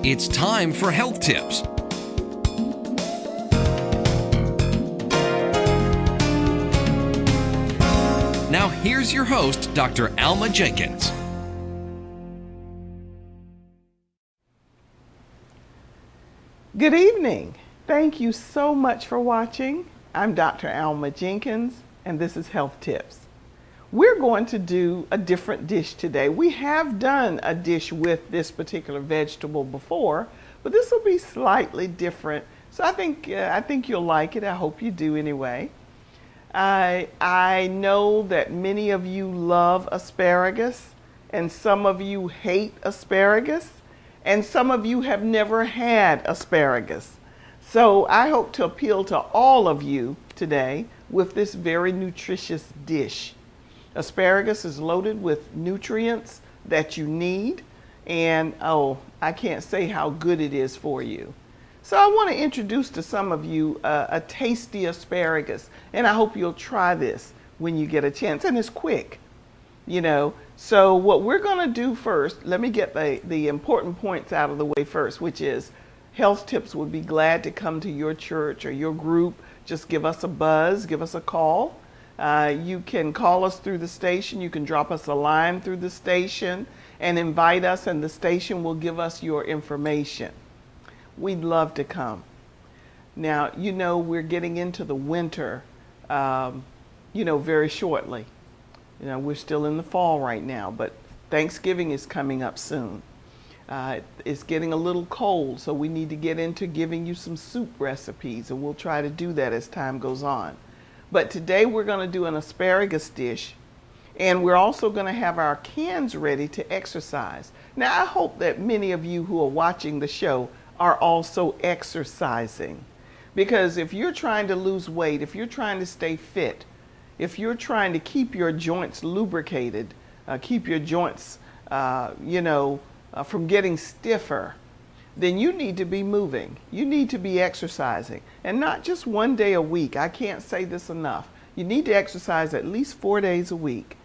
It's time for health tips. Now here's your host, Dr. Alma Jenkins. Good evening. Thank you so much for watching. I'm Dr. Alma Jenkins, and this is Health Tips. We're going to do a different dish today. We have done a dish with this particular vegetable before, but this will be slightly different. So I think you'll like it. I hope you do anyway. I know that many of you love asparagus, and some of you hate asparagus, and some of you have never had asparagus. So I hope to appeal to all of you today with this very nutritious dish. Asparagus is loaded with nutrients that you need, and I can't say how good it is for you. So I want to introduce to some of you a tasty asparagus, and I hope you'll try this when you get a chance, and it's quick, you know. So what we're going to do first, let me get the important points out of the way first, which is Health Tips would be glad to come to your church or your group. Just give us a buzz, give us a call. You can call us through the station. You can drop us a line through the station and invite us, and the station will give us your information. We'd love to come. Now, you know, we're getting into the winter, very shortly. You know, we're still in the fall right now, but Thanksgiving is coming up soon. It's getting a little cold, so we need to get into giving you some soup recipes, and we'll try to do that as time goes on. But today we're going to do an asparagus dish, and we're also going to have our cans ready to exercise. Now, I hope that many of you who are watching the show are also exercising, because if you're trying to lose weight, if you're trying to stay fit, if you're trying to keep your joints lubricated, keep your joints, from getting stiffer, then you need to be moving. You need to be exercising, and not just one day a week. I can't say this enough. You need to exercise at least 4 days a week,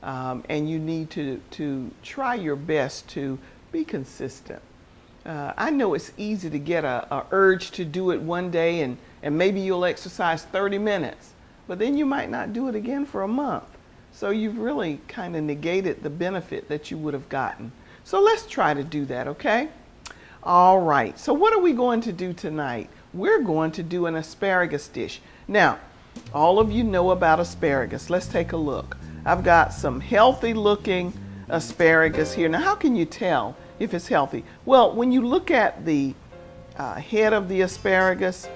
and you need to try your best to be consistent. I know it's easy to get a urge to do it one day, and maybe you'll exercise 30 minutes, but then you might not do it again for a month. So you've really kind of negated the benefit that you would have gotten. So let's try to do that, okay? All right, so what are we going to do tonight? We're going to do an asparagus dish. Now, all of you know about asparagus. Let's take a look. I've got some healthy looking asparagus here. Now, how can you tell if it's healthy? Well, when you look at the head of the asparagus,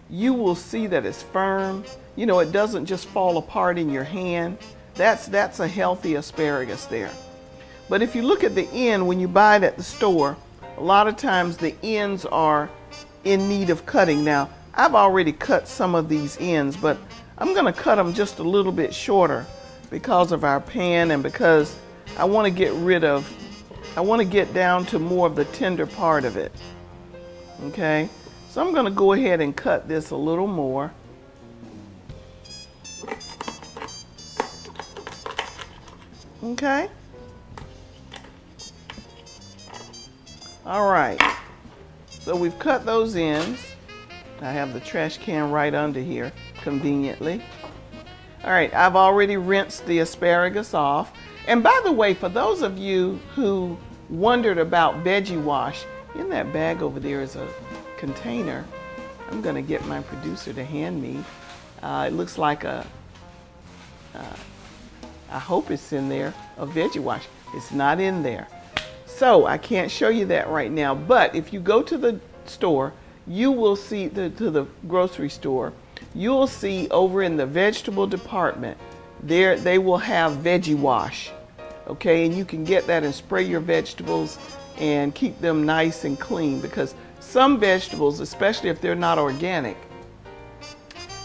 you will see that it's firm. You know, it doesn't just fall apart in your hand. That's a healthy asparagus there. But if you look at the end, when you buy it at the store, a lot of times the ends are in need of cutting. Now, I've already cut some of these ends, but I'm going to cut them just a little bit shorter because of our pan, and because I want to get down to more of the tender part of it. Okay, so I'm going to go ahead and cut this a little more. Okay. All right, so we've cut those ends. I have the trash can right under here, conveniently. All right, I've already rinsed the asparagus off. And by the way, for those of you who wondered about veggie wash, in that bag over there is a container. I'm gonna get my producer to hand me. It looks like I hope it's in there, a veggie wash. It's not in there. So I can't show you that right now, but if you go to the store, you will see, to the grocery store, you will see over in the vegetable department, there they will have veggie wash, okay? And you can get that and spray your vegetables and keep them nice and clean, because some vegetables, especially if they're not organic,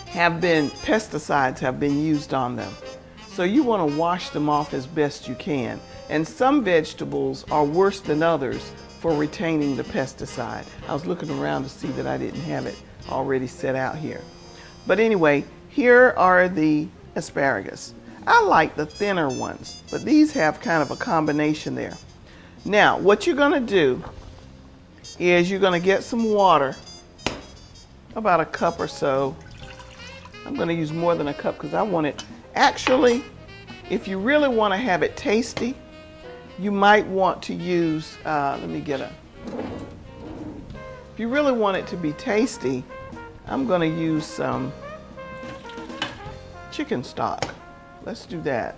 pesticides have been used on them. So you want to wash them off as best you can. And some vegetables are worse than others for retaining the pesticide. I was looking around to see that I didn't have it already set out here. But anyway, here are the asparagus. I like the thinner ones, but these have kind of a combination there. Now, what you're going to do is you're going to get some water, about a cup or so. I'm going to use more than a cup because I want it. Actually, if you really want to have it tasty, you might want to use, let me get a, if you really want it to be tasty, I'm going to use some chicken stock. Let's do that.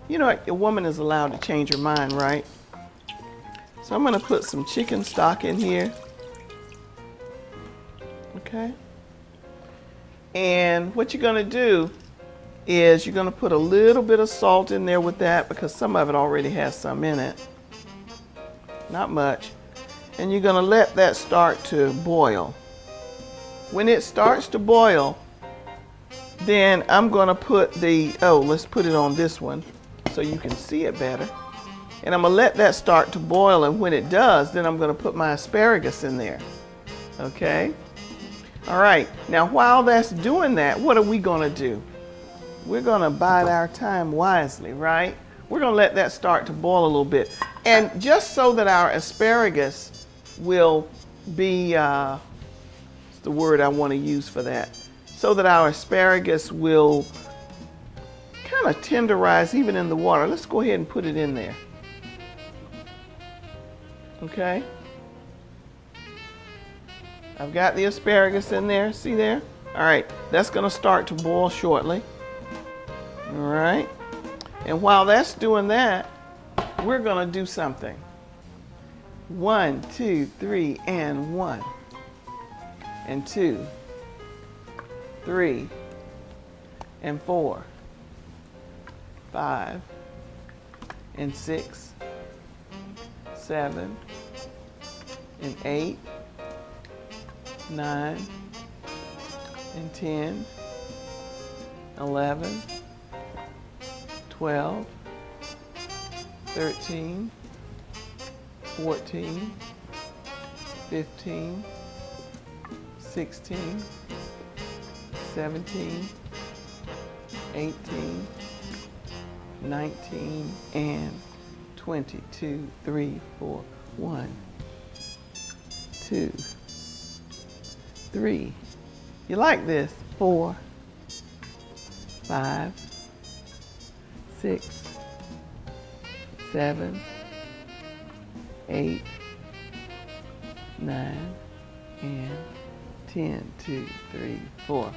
You know, a woman is allowed to change her mind, right? So I'm going to put some chicken stock in here. Okay. And what you're going to do is you're going to put a little bit of salt in there with that because some of it already has some in it. Not much. And you're going to let that start to boil. When it starts to boil, then I'm going to put the, let's put it on this one so you can see it better. And I'm going to let that start to boil, and when it does, then I'm going to put my asparagus in there. Okay? All right. Now, while that's doing that, what are we going to do? We're going to bide our time wisely, right? We're going to let that start to boil a little bit. And just so that our asparagus will be, what's the word I want to use for that? So that our asparagus will kind of tenderize even in the water. Let's go ahead and put it in there. Okay? I've got the asparagus in there. See there? All right. That's going to start to boil shortly. All right. And while that's doing that, we're going to do something. 1, 2, 3, and 1. And 2, 3, and 4, 5, and 6, 7, and 8, 9, and 10, 11, 12, 13, 14, 15, 16, 17, 18, 19, and 20. 2, 3, 4, 1, 2, 3. You like this? 4, 5, 6, 7, 8, 9, and 10. 2, 3, 4.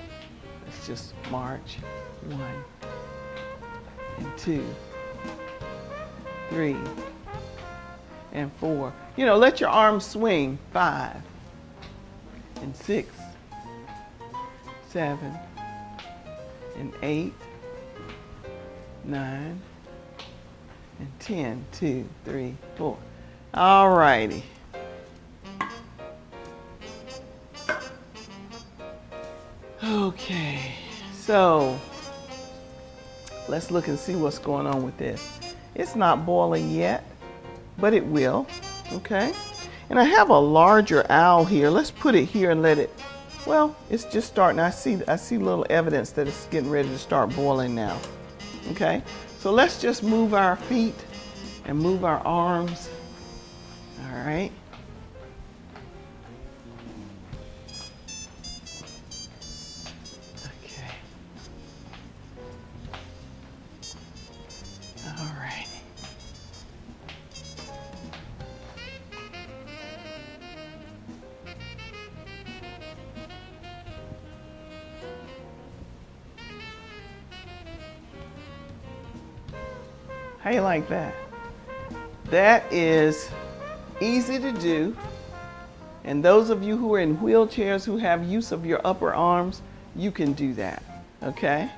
Let's just march. 1, and 2, 3, and 4. You know, let your arms swing. 5, and 6, 7, and 8, 9, and 10. 2, 3, 4. All righty. Okay, so let's look and see what's going on with this. It's not boiling yet, but it will, okay? And I have a larger owl here. Let's put it here and let it, well, it's just starting. I see little evidence that it's getting ready to start boiling now, okay? So let's just move our feet and move our arms, all right? How you like that? That is easy to do. And those of you who are in wheelchairs who have use of your upper arms, you can do that, okay?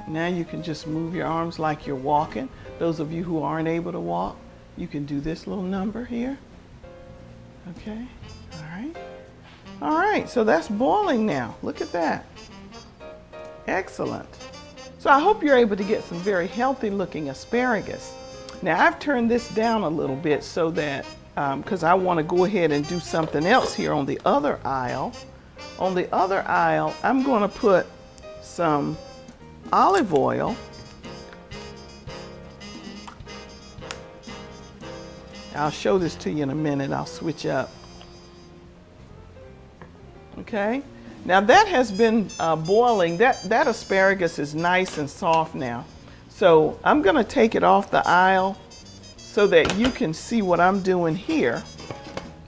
Now you can just move your arms like you're walking. Those of you who aren't able to walk, you can do this little number here. Okay, all right. All right, so that's boiling now. Look at that. Excellent. So I hope you're able to get some very healthy looking asparagus. Now I've turned this down a little bit so that, because I want to go ahead and do something else here on the other aisle. On the other aisle, I'm going to put some olive oil. I'll show this to you in a minute. I'll switch up. Okay, now that has been boiling. That asparagus is nice and soft now. So I'm going to take it off the aisle so that you can see what I'm doing here.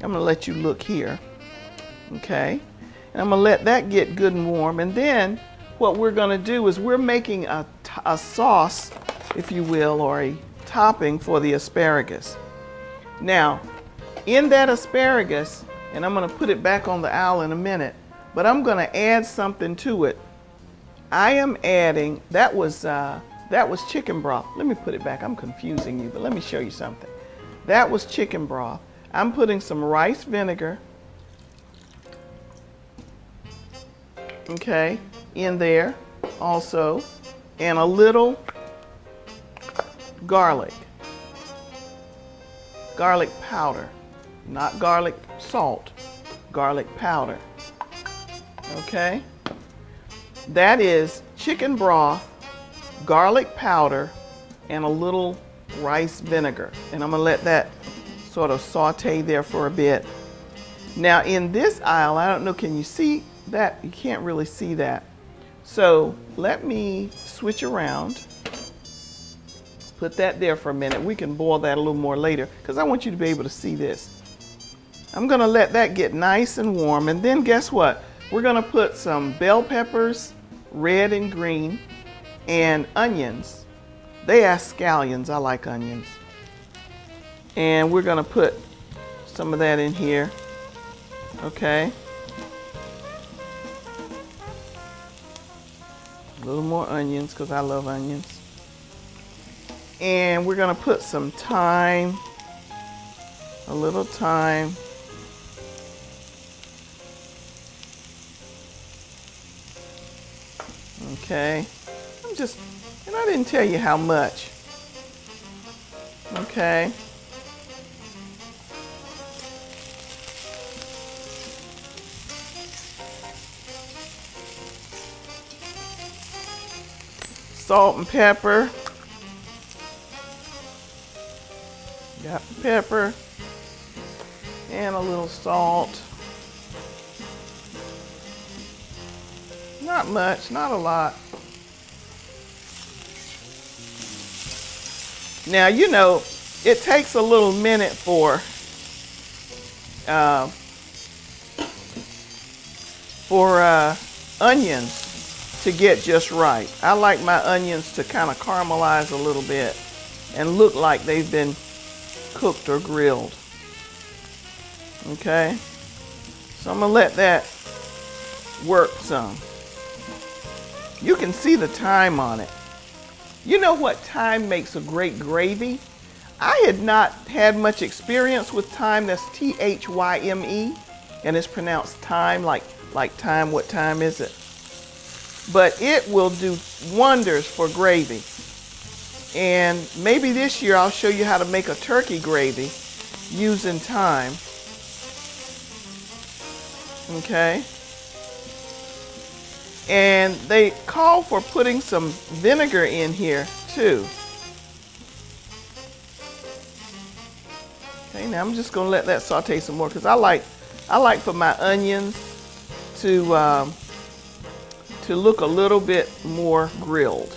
I'm going to let you look here. Okay, and I'm going to let that get good and warm. And then what we're going to do is we're making a sauce, if you will, or a topping for the asparagus. Now, in that asparagus, and I'm going to put it back on the aisle in a minute, but I'm going to add something to it. I am adding, that was chicken broth. Let me put it back. I'm confusing you, but let me show you something. That was chicken broth. I'm putting some rice vinegar, okay, in there also, and a little garlic powder, not garlic salt, garlic powder. Okay, that is chicken broth, garlic powder, and a little rice vinegar, and I'm gonna let that sort of saute there for a bit. Now in this aisle, I don't know, can you see that? You can't really see that. So let me switch around, put that there for a minute. We can boil that a little more later because I want you to be able to see this. I'm gonna let that get nice and warm, and then guess what? We're gonna put some bell peppers, red and green, and onions. They ask scallions, I like onions. And we're gonna put some of that in here, okay? A little more onions because I love onions. And we're gonna put some thyme, a little thyme. Okay, and I didn't tell you how much. Okay. Salt and pepper. Got the pepper and a little salt. Not much, not a lot. Now, you know, it takes a little minute for onions to get just right. I like my onions to kind of caramelize a little bit and look like they've been cooked or grilled. Okay, so I'm gonna let that work some. You can see the thyme on it. You know what thyme makes a great gravy? I had not had much experience with thyme. That's T-H-Y-M-E, and it's pronounced thyme, like time. What time is it? But it will do wonders for gravy. And maybe this year I'll show you how to make a turkey gravy using thyme. Okay. And they call for putting some vinegar in here too. Okay, now I'm just gonna let that saute some more because I like for my onions to look a little bit more grilled.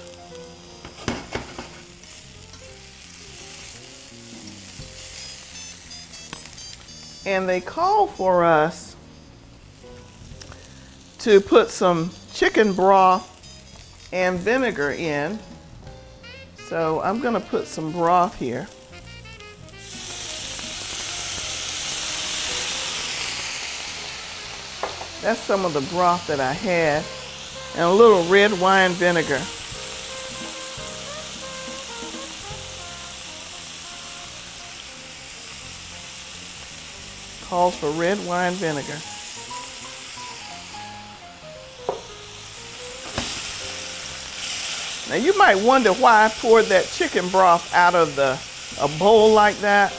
And they call for us to put some chicken broth and vinegar in. So I'm gonna put some broth here. That's some of the broth that I had, and a little red wine vinegar. Calls for red wine vinegar. Now you might wonder why I poured that chicken broth out of a bowl like that.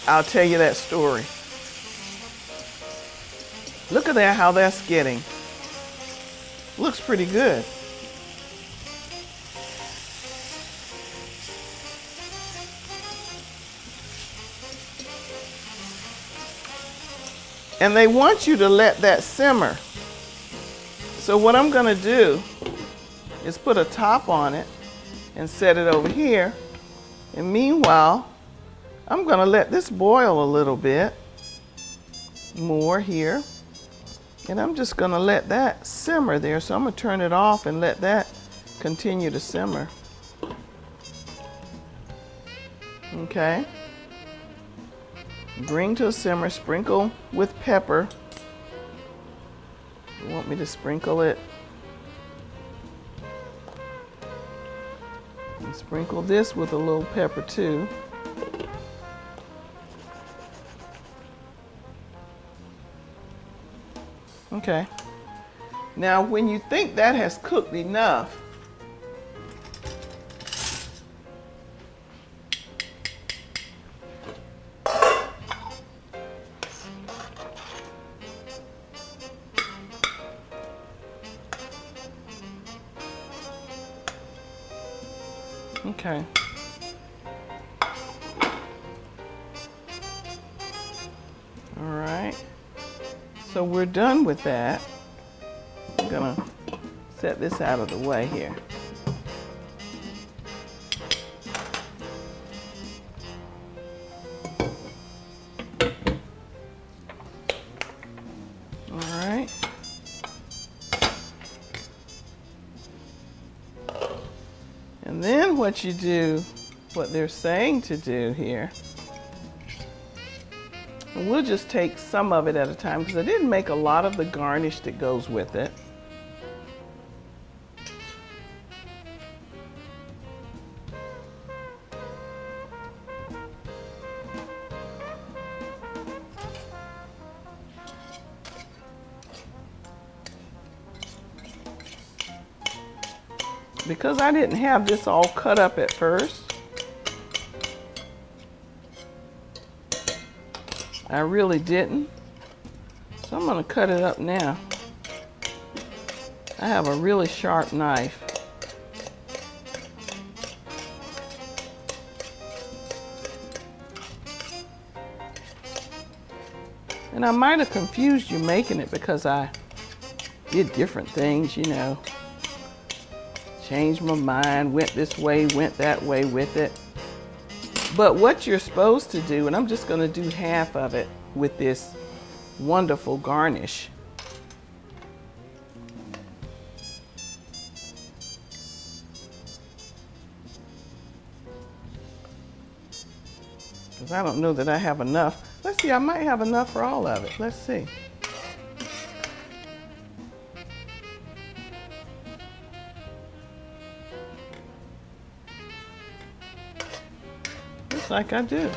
I'll tell you that story. Look at that, how that's getting. Looks pretty good. And they want you to let that simmer. So what I'm gonna do is put a top on it and set it over here. And meanwhile, I'm gonna let this boil a little bit more here. And I'm just gonna let that simmer there. So I'm gonna turn it off and let that continue to simmer. Okay. Bring to a simmer, sprinkle with pepper. You want me to sprinkle it? And sprinkle this with a little pepper too. Okay. Now when you think that has cooked enough, okay. All right. So we're done with that. I'm gonna set this out of the way here. All right. And then what you do, what they're saying to do here, and we'll just take some of it at a time because I didn't make a lot of the garnish that goes with it. Because I didn't have this all cut up at first, I really didn't. So I'm gonna cut it up now. I have a really sharp knife. And I might have confused you making it because I did different things, you know. Changed my mind, went this way, went that way with it. But what you're supposed to do, and I'm just gonna do half of it with this wonderful garnish. Because I don't know that I have enough. Let's see, I might have enough for all of it. Let's see. Looks like I do.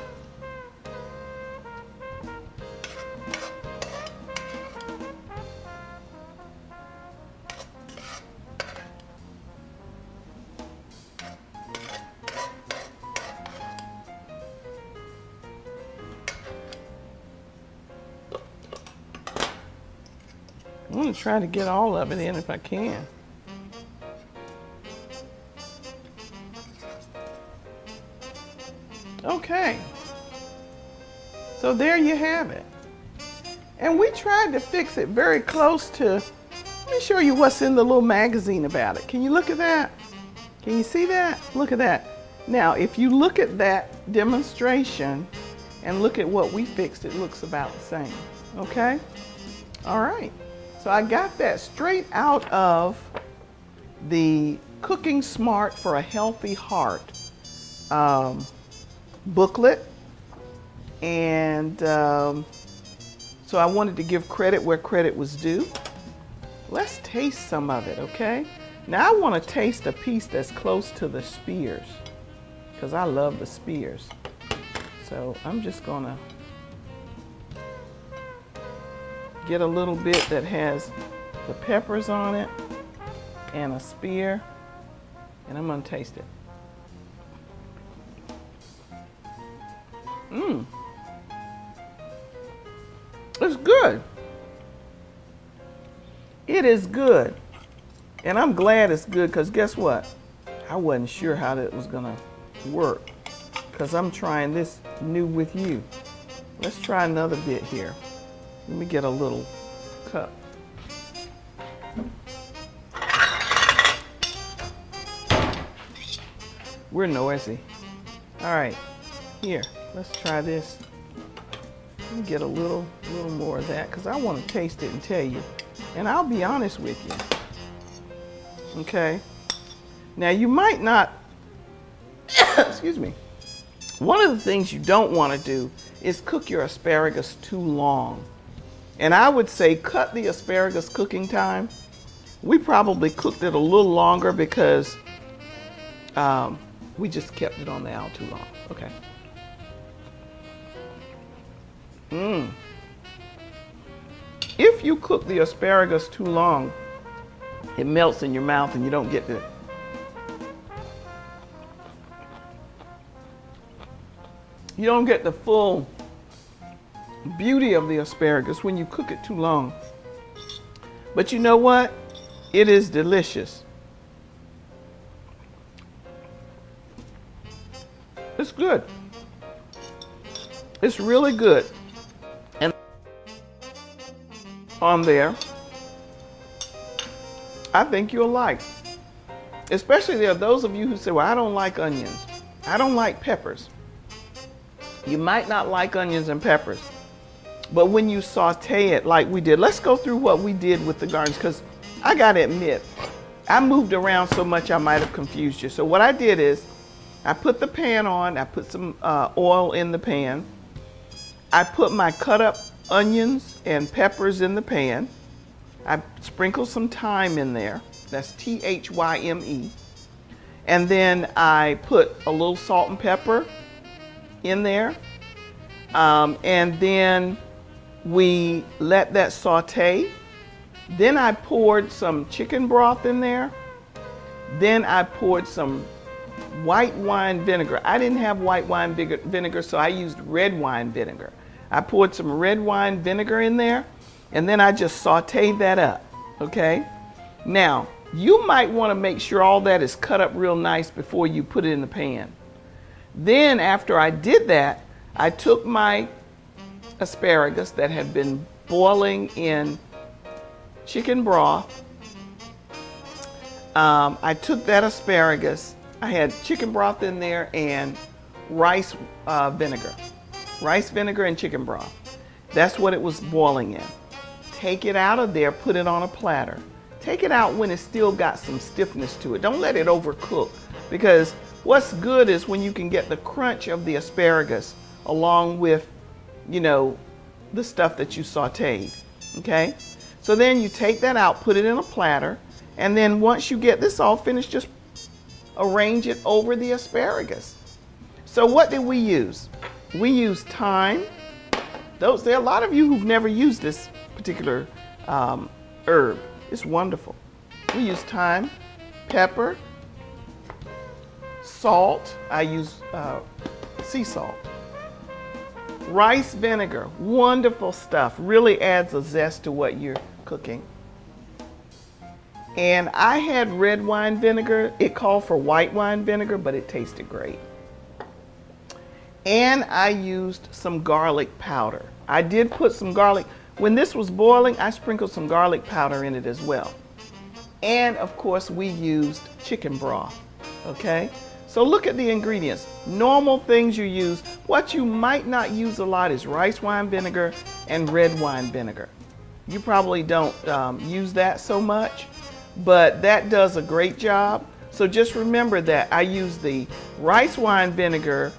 I'm going to try to get all of it in if I can. Okay. So there you have it. And we tried to fix it very close to, let me show you what's in the little magazine about it. Can you look at that? Can you see that? Look at that. Now, if you look at that demonstration and look at what we fixed, it looks about the same. Okay? All right. So I got that straight out of the Cooking Smart for a Healthy Heart booklet. And so I wanted to give credit where credit was due. Let's taste some of it, okay? Now I want to taste a piece that's close to the spears because I love the spears. So I'm just gonna get a little bit that has the peppers on it and a spear, and I'm gonna taste it. It's good. It is good. And I'm glad it's good because guess what? I wasn't sure how that was gonna work because I'm trying this new with you. Let's try another bit here. Let me get a little cup. We're noisy. All right, here, let's try this. Let me get a little more of that because I want to taste it and tell you. And I'll be honest with you. Okay. Now you might not, excuse me. One of the things you don't want to do is cook your asparagus too long. And I would say cut the asparagus cooking time. We probably cooked it a little longer because we just kept it on the out too long. Okay. If you cook the asparagus too long, it melts in your mouth and you don't get the full beauty of the asparagus when you cook it too long. But you know what? It is delicious. It's good. It's really good. And on there, I think you'll like. Especially there are those of you who say, well, I don't like onions. I don't like peppers. You might not like onions and peppers, but when you saute it like we did, let's go through what we did with the gardens, because I gotta admit, I moved around so much I might have confused you. So what I did is, I put the pan on, I put some oil in the pan, I put my cut up onions and peppers in the pan, I sprinkled some thyme in there, that's Thyme, and then I put a little salt and pepper in there, and then we let that saute. Then I poured some chicken broth in there. Then I poured some white wine vinegar. I didn't have white wine vinegar, so I used red wine vinegar. I poured some red wine vinegar in there, and then I just sauteed that up, okay? Now, you might want to make sure all that is cut up real nice before you put it in the pan. Then after I did that, I took my asparagus that had been boiling in chicken broth. I took that asparagus, I had chicken broth in there and rice vinegar. Rice vinegar and chicken broth. That's what it was boiling in. Take it out of there, put it on a platter. Take it out when it's still got some stiffness to it. Don't let it overcook, because what's good is when you can get the crunch of the asparagus along with, you know, the stuff that you sauteed, okay? So then you take that out, put it in a platter, and then once you get this all finished, just arrange it over the asparagus. So what did we use? We used thyme. There are a lot of you who've never used this particular herb. It's wonderful. We use thyme, pepper, salt. I use sea salt. Rice vinegar, wonderful stuff. Really adds a zest to what you're cooking. And I had red wine vinegar. It called for white wine vinegar, but it tasted great. And I used some garlic powder. I did put some garlic. When this was boiling, I sprinkled some garlic powder in it as well. And of course, we used chicken broth, okay? So look at the ingredients. Normal things you use. What you might not use a lot is rice wine vinegar and red wine vinegar. You probably don't use that so much, but that does a great job. So just remember that I use the rice wine vinegar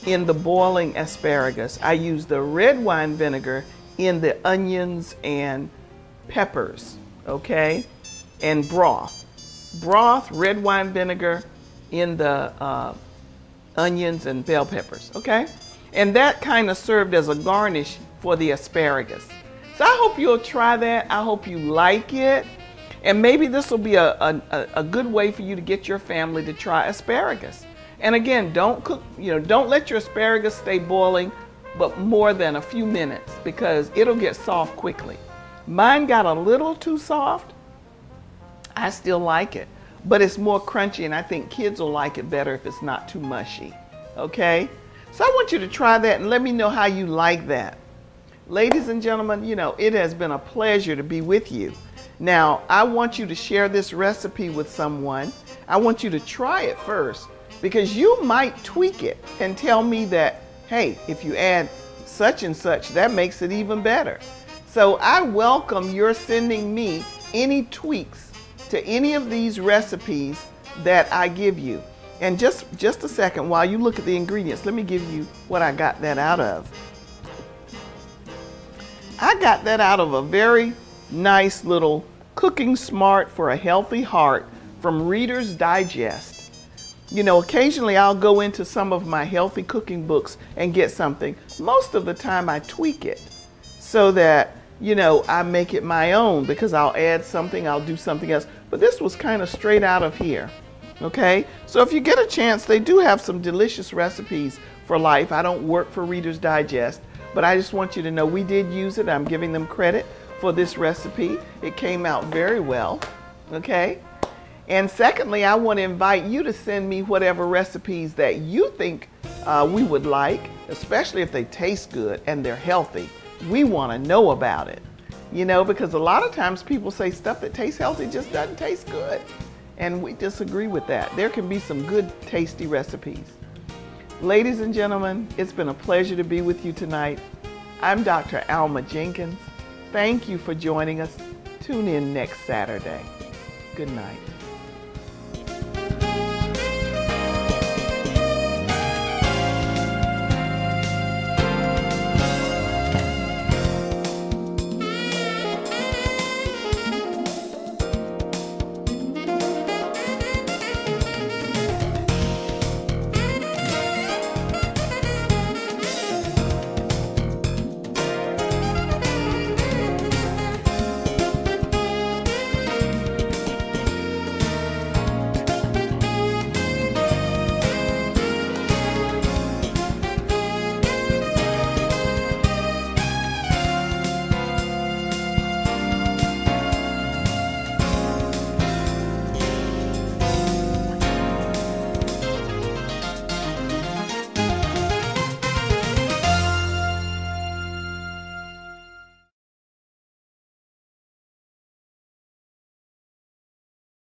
in the boiling asparagus. I use the red wine vinegar in the onions and peppers, okay? And broth. Broth, red wine vinegar in the onions and bell peppers, okay? And that kind of served as a garnish for the asparagus. So I hope you'll try that. I hope you like it. And maybe this will be a good way for you to get your family to try asparagus. And again, don't cook, don't let your asparagus stay boiling but more than a few minutes, because it'll get soft quickly. Mine got a little too soft. I still like it, but it's more crunchy, and I think kids will like it better if it's not too mushy, okay? So I want you to try that and let me know how you like that. Ladies and gentlemen, it has been a pleasure to be with you. Now, I want you to share this recipe with someone. I want you to try it first because you might tweak it and tell me that, hey, if you add such and such, that makes it even better. So I welcome your sending me any tweaks to any of these recipes that I give you. And just a second, while you look at the ingredients, let me give you what I got that out of. I got that out of a very nice little Cooking Smart for a Healthy Heart from Reader's Digest. Occasionally I'll go into some of my healthy cooking books and get something. Most of the time I tweak it so that, I make it my own because I'll add something, I'll do something else. But this was kind of straight out of here. Okay, so if you get a chance, they do have some delicious recipes for life. I don't work for Reader's Digest, but I just want you to know we did use it. I'm giving them credit for this recipe. It came out very well. Okay, and secondly, I want to invite you to send me whatever recipes that you think we would like, especially if they taste good and they're healthy. We want to know about it, because a lot of times people say stuff that tastes healthy just doesn't taste good. And we disagree with that. There can be some good, tasty recipes. Ladies and gentlemen, it's been a pleasure to be with you tonight. I'm Dr. Alma Jenkins. Thank you for joining us. Tune in next Saturday. Good night.